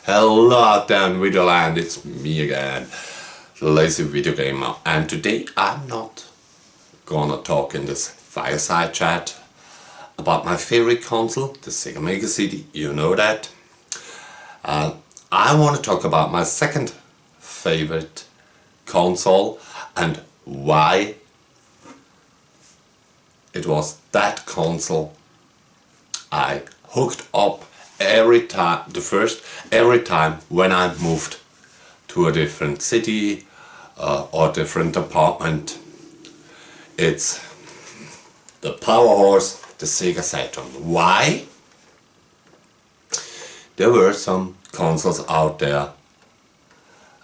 Hello out there in Videoland, it's me again, the lazy video gamer, and today I'm not gonna talk in this fireside chat about my favorite console, the Sega Mega CD, you know that. I want to talk about my second favorite console and why it was that console I hooked up every time when I moved to a different city or different apartment. It's the power horse, the Sega Saturn. Why? There were some consoles out there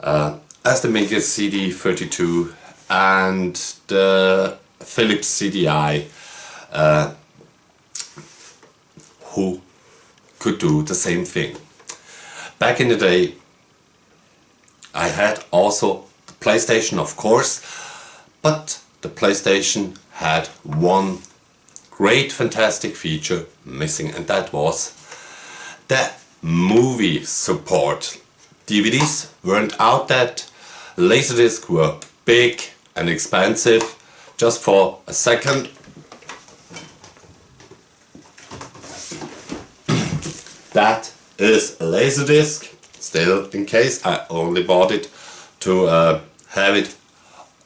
as the Mega CD 32 and the Philips CDI who could do the same thing. Back in the day I had also the PlayStation, of course, but the PlayStation had one great fantastic feature missing, and that was the movie support. DVDs weren't out that, Laserdiscs were big and expensive. Just for a second, that is a Laserdisc, still in case. I only bought it to have it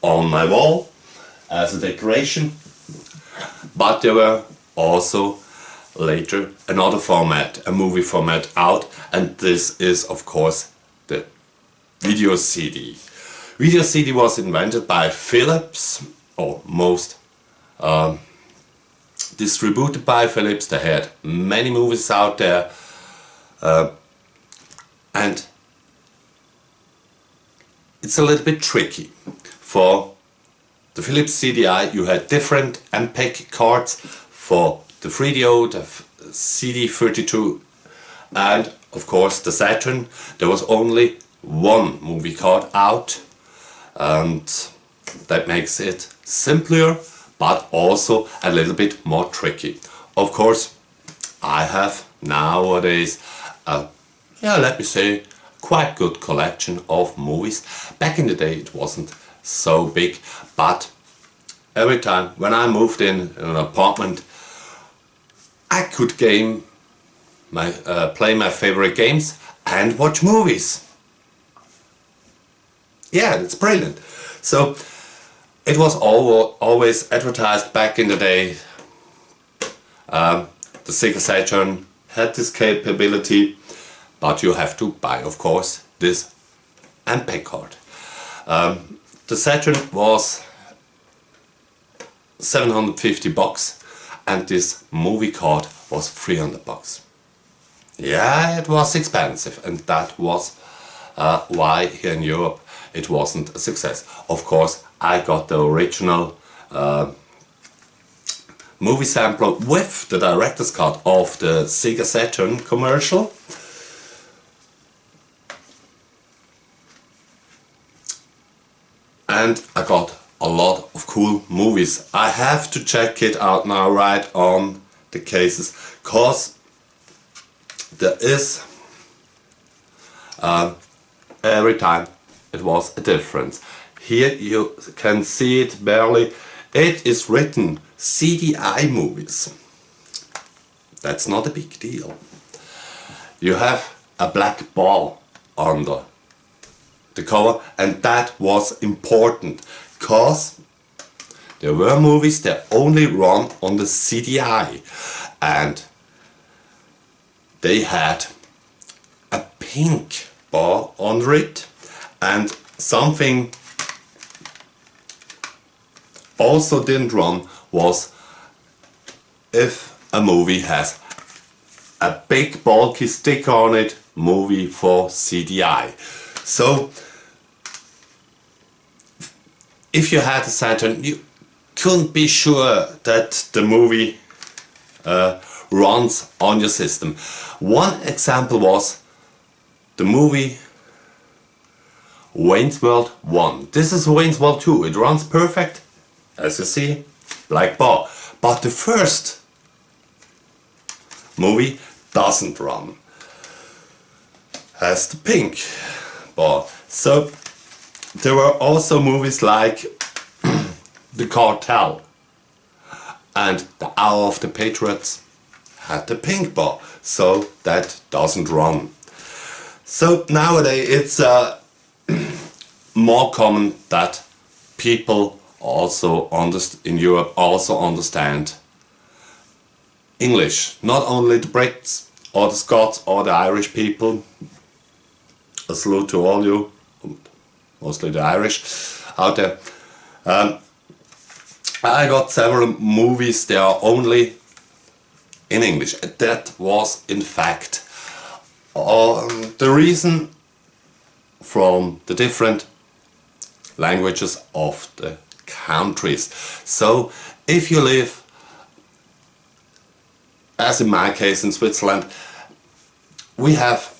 on my wall as a decoration. But there were also later another format, a movie format out, and this is of course the video CD. Video CD was invented by Philips, or most distributed by Philips. They had many movies out there. And it's a little bit tricky. For the Philips CDI you had different MPEG cards. For the 3DO, the CD32 and of course the Saturn, there was only one movie card out, and that makes it simpler but also a little bit more tricky. Of course I have nowadays let me say, quite good collection of movies. Back in the day it wasn't so big, but every time when I moved in an apartment I could play my favorite games and watch movies. Yeah, it's brilliant. So it was always advertised back in the day. The Sega Saturn had this capability, but you have to buy, of course, this MPEG card. The Saturn was 750 bucks and this movie card was 300 bucks. Yeah, it was expensive, and that was why here in Europe it wasn't a success. Of course, I got the original movie sampler with the director's cut of the Sega Saturn commercial. And I got a lot of cool movies. I have to check it out now right on the cases, cause there is every time it was a difference. Here you can see it barely. It is written CDI movies. That's not a big deal. You have a black ball under the cover, and that was important because there were movies that only run on the CDI, and they had a pink bar under it. And something also didn't run was if a movie has a big bulky sticker on it, movie for CDI. So if you had a Saturn, you couldn't be sure that the movie runs on your system. One example was the movie Wayne's World 1. This is Wayne's World 2. It runs perfect, as you see, black bar. But the first movie doesn't run. has the pink bar. So there were also movies like The Cartel and The Hour of the Patriots had the pink bar, so that doesn't run. So nowadays it's more common that people also in Europe also understand English. Not only the Brits or the Scots or the Irish people. A salute to all you, mostly the Irish out there. I got several movies, they are only in English. That was in fact the reason from the different languages of the countries. So if you live, as in my case in Switzerland, we have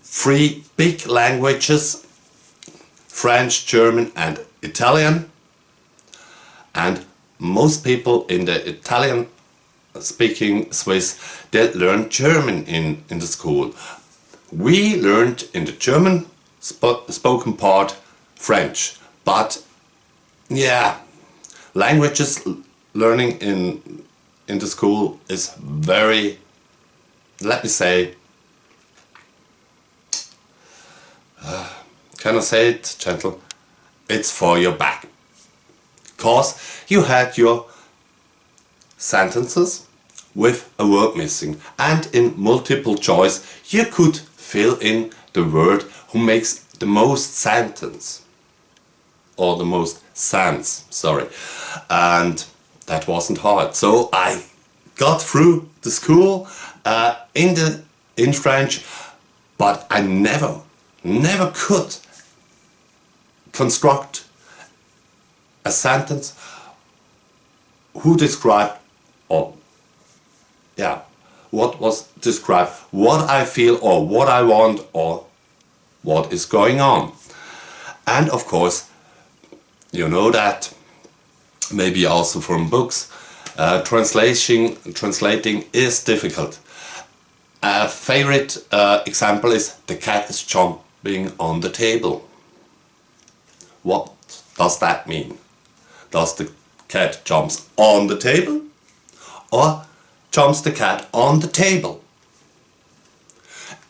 3 big languages: French, German and Italian. And most people in the Italian speaking Swiss, they learn German in the school. We learned in the German spoken part French. But yeah, languages learning in the school is very, let me say, can I say it gentle? It's for your back. Because you had your sentences with a word missing, and in multiple choice you could fill in the word who makes the most sentence or the most sense, sorry, and that wasn't hard. So I got through the school in French, but I never could construct a sentence who described, or yeah, what was described, what I feel or what I want or what is going on. And of course, you know that, maybe also from books, translating is difficult. A favorite example is the cat is jumping on the table. What does that mean? Does the cat jumps on the table or jumps the cat on the table?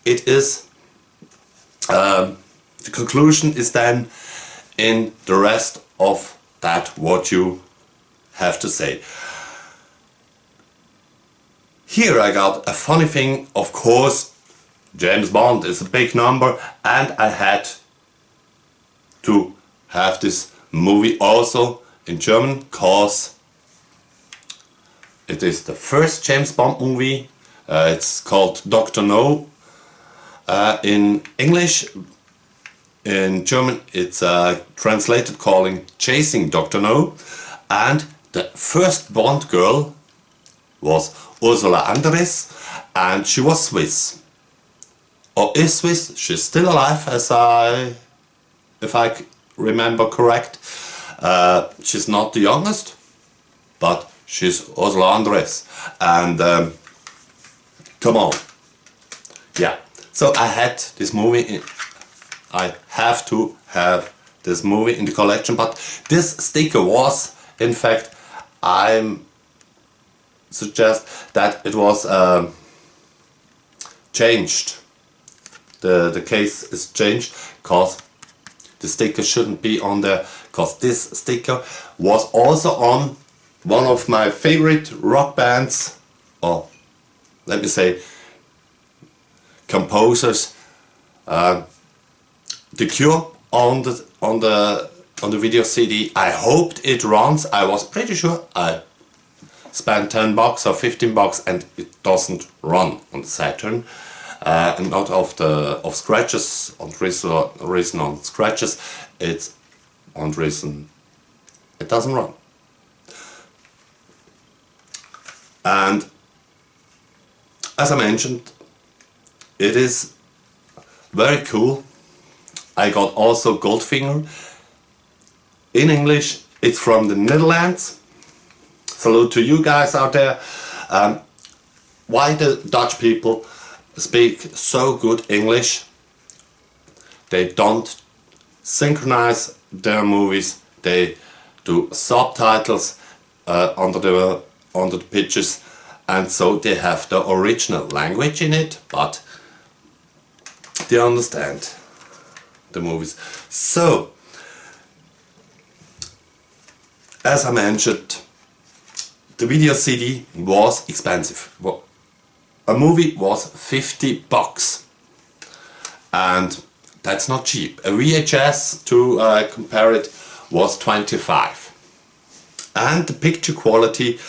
It is, the conclusion is then in the rest of that what you have to say. Here I got a funny thing, of course, James Bond is a big number, and I had to have this movie also in German, cause it is the first James Bond movie. It's called Dr. No in English. In German it's translated calling Chasing Dr. No, and the first Bond girl was Ursula Andress, and she was Swiss, or is Swiss. She's still alive, if I remember correct. She's not the youngest, but she's Ursula Andress, and come on, yeah. So I had this movie I have to have this movie in the collection, but this sticker was, in fact, I suggest that it was changed. The case is changed, because the sticker shouldn't be on there, because this sticker was also on one of my favorite rock bands, or let me say composers, The Cure, on the video CD. I hoped it runs. I was pretty sure. I spent $10 or $15 and it doesn't run on the Saturn. And not of scratches, on reason on scratches, it's on reason it doesn't run. And as I mentioned, it is very cool. I got also Goldfinger in English. It's from the Netherlands. Salute to you guys out there. Why the Dutch people speak so good English? they don't synchronize their movies, they do subtitles under the pictures, and so they have the original language in it, but they understand the movies. So, as I mentioned, the video CD was expensive. A movie was 50 bucks, and that's not cheap. A VHS, to compare it, was 25, and the picture quality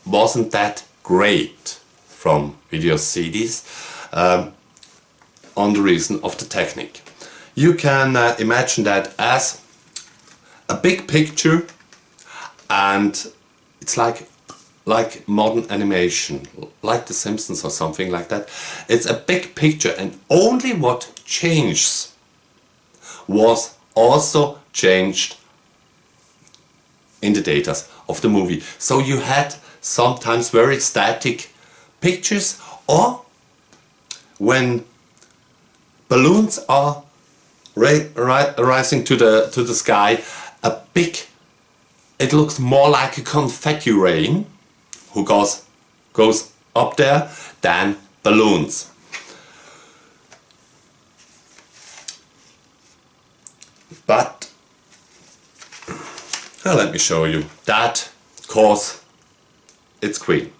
wasn't that great from video CDs, on the reason of the technique. You can imagine that as a big picture, and it's like modern animation, like The Simpsons or something like that. It's a big picture, and only what changed was also changed in the data of the movie. So you had sometimes very static pictures, or when balloons are rising to the sky, it looks more like a confetti rain who goes up there than balloons. But let me show you that cause its queen.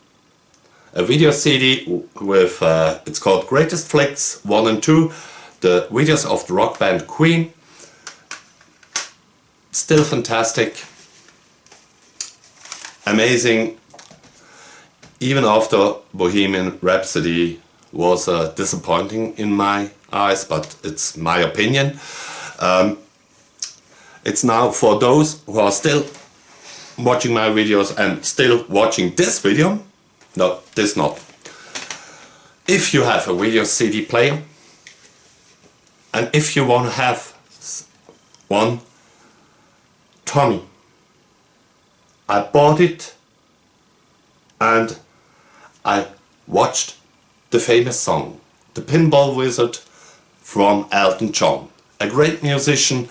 A video CD with it's called Greatest Flicks 1 and 2, the videos of the rock band Queen. Still fantastic, amazing, even after Bohemian Rhapsody was disappointing in my eyes, but it's my opinion. It's now for those who are still watching my videos and still watching this video. No, this not. If you have a video CD player, and if you want to have one, Tommy, I bought it and I watched the famous song, The Pinball Wizard from Elton John. A great musician,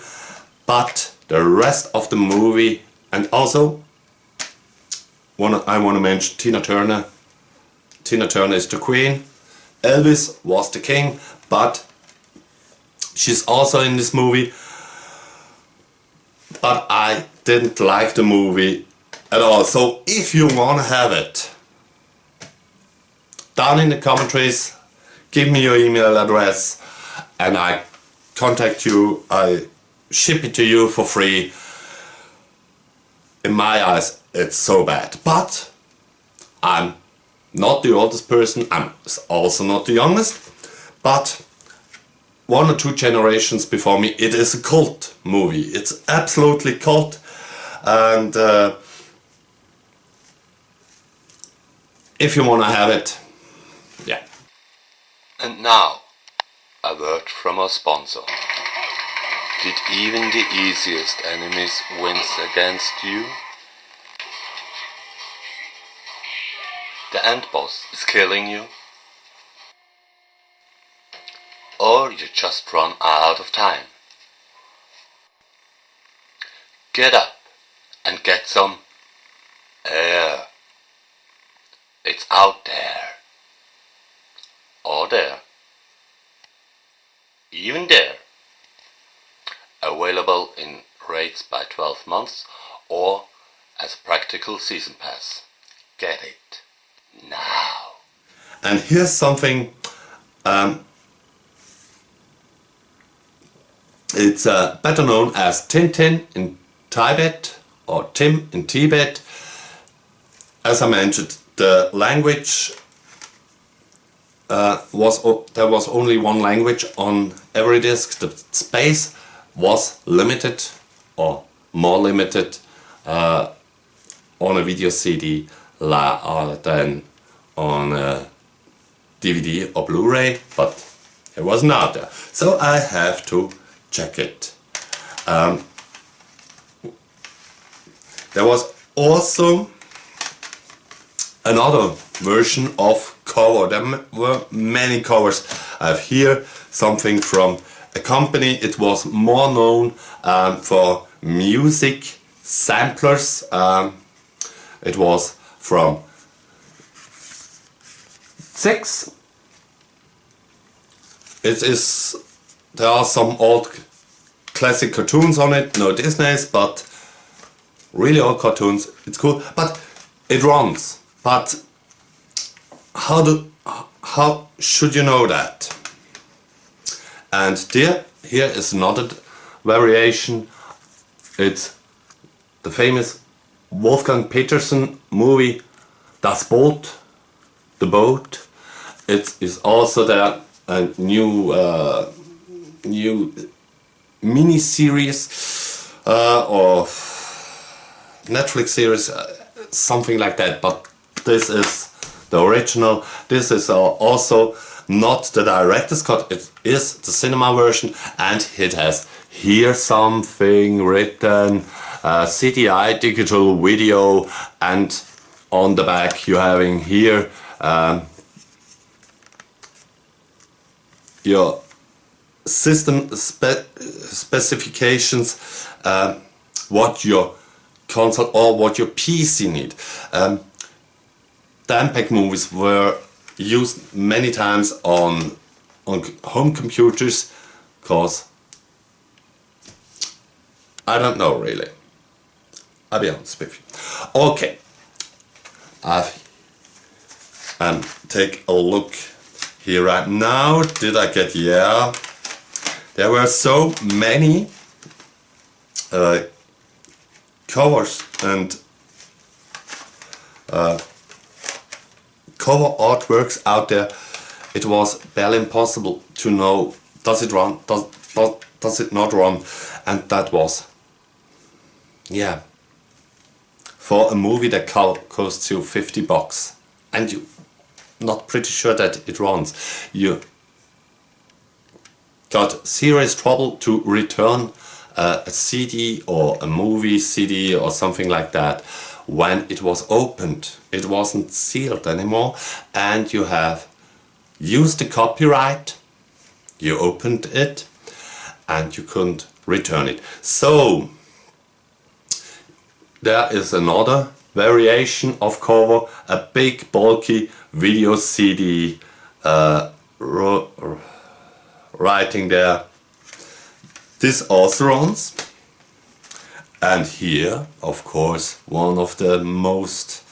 but the rest of the movie, and also I want to mention Tina Turner. Tina Turner is the queen, Elvis was the king, but she's also in this movie. But I didn't like the movie at all. So if you want to have it, down in the commentaries, give me your email address and I contact you, I ship it to you for free. In my eyes, it's so bad. But I'm not the oldest person, I'm also not the youngest, but 1 or 2 generations before me, it is a cult movie. It's absolutely cult, and if you want to have it, yeah. And now, a word from our sponsor. Did even the easiest enemies wince against you? The end boss is killing you? Or you just run out of time? Get up and get some air. It's out there. Or there. Even there. Available in rates by 12 months or as a practical season pass. Get it now. And here's something, it's better known as Tintin in Tibet or Tim in Tibet. As I mentioned, the language there was only one language on every disc. The space was limited or more limited on a video CD than on a DVD or Blu-ray, but it wasn't out there. So I have to check it. There was also another version of cover. There were many covers. I have here something from a company. It was more known for music samplers. It was from 6. There are some old classic cartoons on it, no Disney's, but really old cartoons. It's cool, but it runs. But how should you know that? And here is another variation. It's the famous Wolfgang Petersen movie Das Boot, The Boat. It is also there a new mini series or Netflix series, something like that. But this is the original. This is also not the director's cut. It is the cinema version, and it has here something written, CDI, digital video, and on the back you're having here your system specifications, what your console or what your PC need. The MPEG movies were used many times on home computers, because I don't know really. I'll be honest with you. Okay, take a look here right now. Did I get, yeah, there were so many covers and cover artworks out there. It was barely impossible to know, does it run, does it not run? And that was, yeah, for a movie that costs you $50 and you not pretty sure that it runs, you got serious trouble to return a CD or a movie CD or something like that. When it was opened, it wasn't sealed anymore, and you have used the copyright, you opened it, and you couldn't return it. So there is another variation of cover, a big bulky video CD writing there. This also runs. And here, of course, one of the most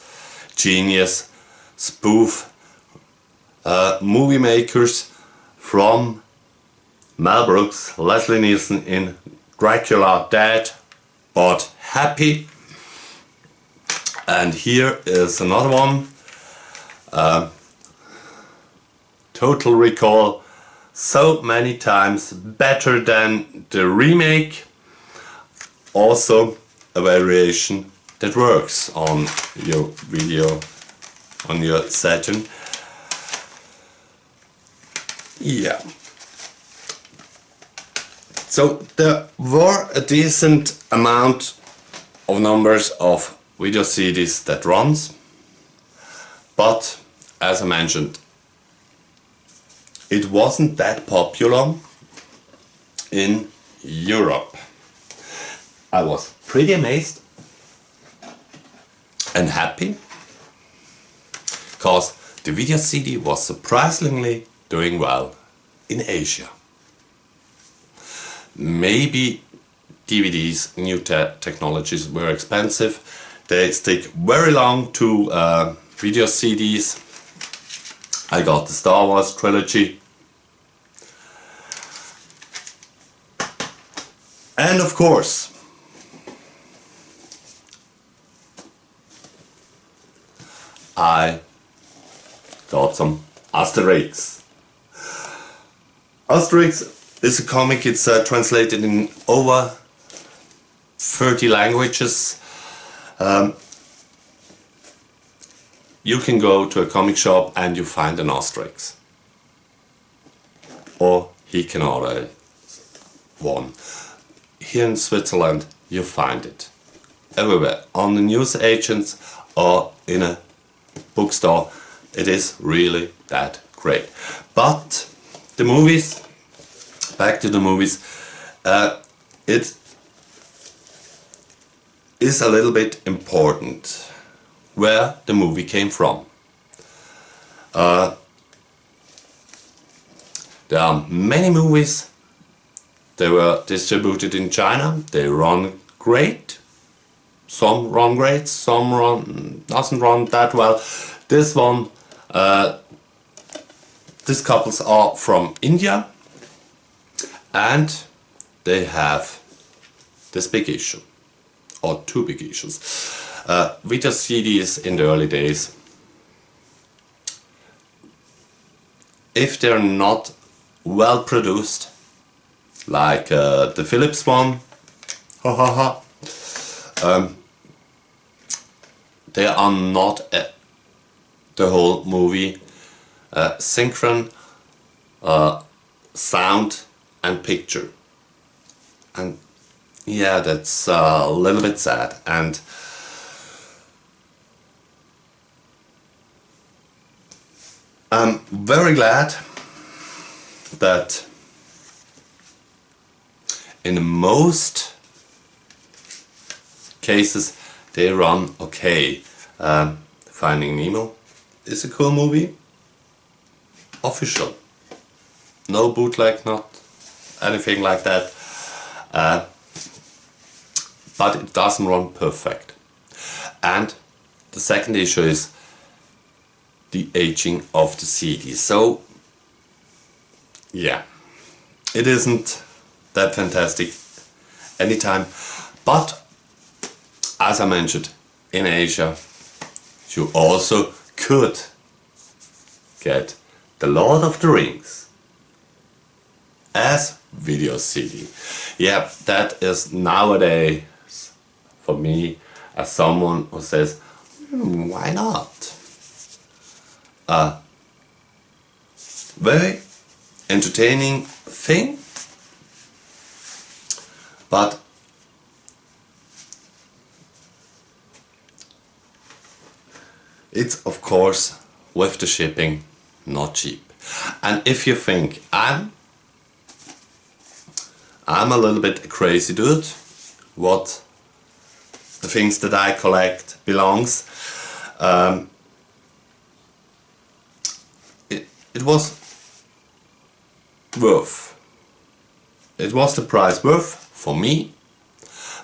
genius spoof movie makers from Mel Brooks, Leslie Nielsen in Dracula Dead but Happy. And here is another one, Total Recall, so many times better than the remake. Also a variation that works on your video, on your Saturn. Yeah. So there were a decent amount of numbers of video CDs that runs, but as I mentioned, it wasn't that popular in Europe. I was pretty amazed and happy, because the video CD was surprisingly doing well in Asia. Maybe DVDs, new technologies were expensive. They stick very long to video CDs. I got the Star Wars trilogy. And of course, I got some Asterix. Asterix is a comic. It's translated in over 30 languages. You can go to a comic shop and you find an Asterix. Or he can order one. Here in Switzerland you find it everywhere, on the news agents or in a bookstore. It is really that great. But the movies back to the movies. It is a little bit important where the movie came from. There are many movies. They were distributed in China. They run great. Some run great, some doesn't run that well. This one, these couples are from India, and they have this big issue, or two big issues. Video CDs in the early days, if they're not well produced, like the Philips one, they are not the whole movie synchron, sound and picture, and yeah, that's a little bit sad. And I'm very glad that in most cases they run okay. Finding Nemo is a cool movie. Official. No bootleg, not anything like that. But it doesn't run perfect. And the second issue is the aging of the CD. So, yeah, it isn't that fantastic anytime. But, as I mentioned, in Asia, you also could get The Lord of the Rings as video CD. Yeah, that is nowadays, for me, as someone who says, why not? A very entertaining thing, but it's of course with the shipping not cheap. And if you think I'm a little bit a crazy dude, what the things that I collect belongs, it was worth. It was the price worth for me.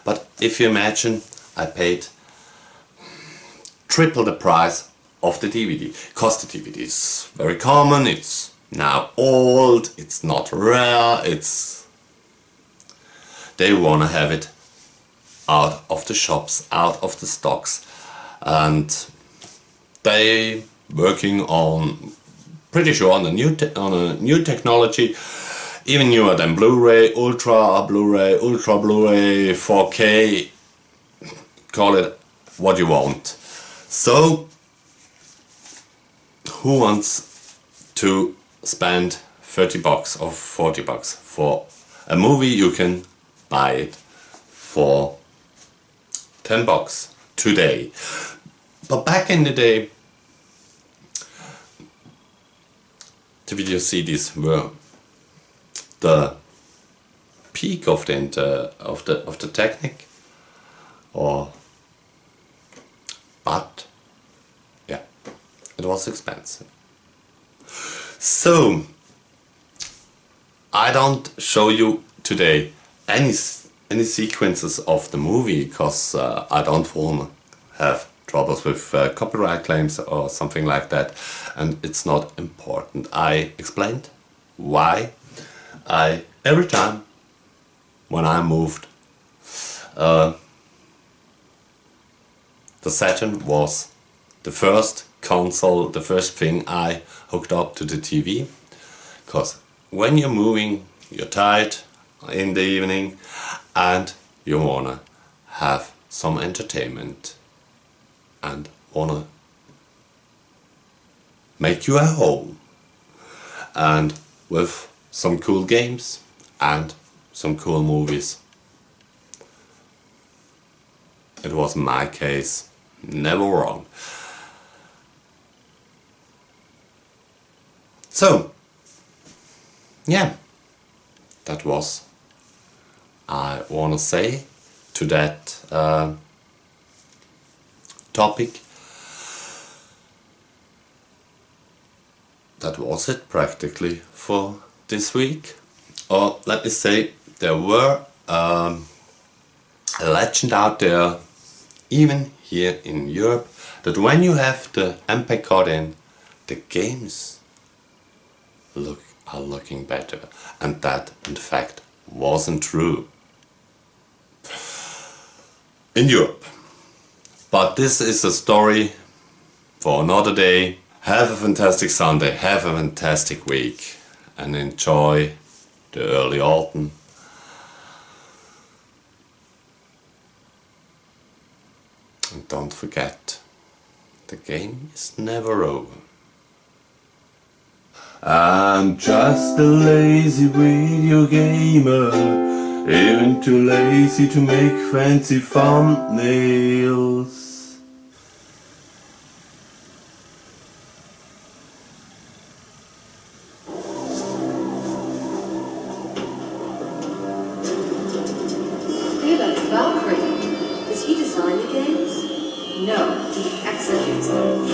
But if you imagine, I paid triple the price of the DVD. Because the DVD is very common, it's now old, it's not rare, they wanna have it out of the shops, out of the stocks, and they working on, pretty sure, on a new technology, even newer than Blu-ray, Ultra Blu-ray, 4K, call it what you want. So, who wants to spend 30 bucks or 40 bucks for a movie? You can buy it for 10 bucks today. But back in the day, the video CDs were the peak of the technique, but yeah, it was expensive. So I don't show you today any sequences of the movie, because I don't want to have troubles with copyright claims or something like that, and it's not important. I explained why every time when I moved, the Saturn was the first console, the first thing I hooked up to the TV, because when you're moving, you're tired in the evening and you wanna have some entertainment and wanna make you at home, and with some cool games and some cool movies. It was my case, never wrong. So, yeah, that was I want to say to that topic. That was it practically for this week. Or let me say, there were a legend out there, even here in Europe, that when you have the MPEG card in, the games are looking better. And that in fact wasn't true in Europe. But this is a story for another day. Have a fantastic Sunday, have a fantastic week, and enjoy the early autumn. And don't forget, the game is never over. I'm just a lazy video gamer, even too lazy to make fancy thumbnails. Hey, that's Valkyrie. Does he design the games? No, he executes them.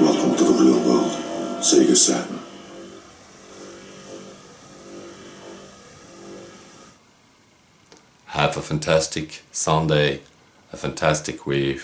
Welcome to the real world, Sega Saturn. Have a fantastic Sunday, a fantastic week.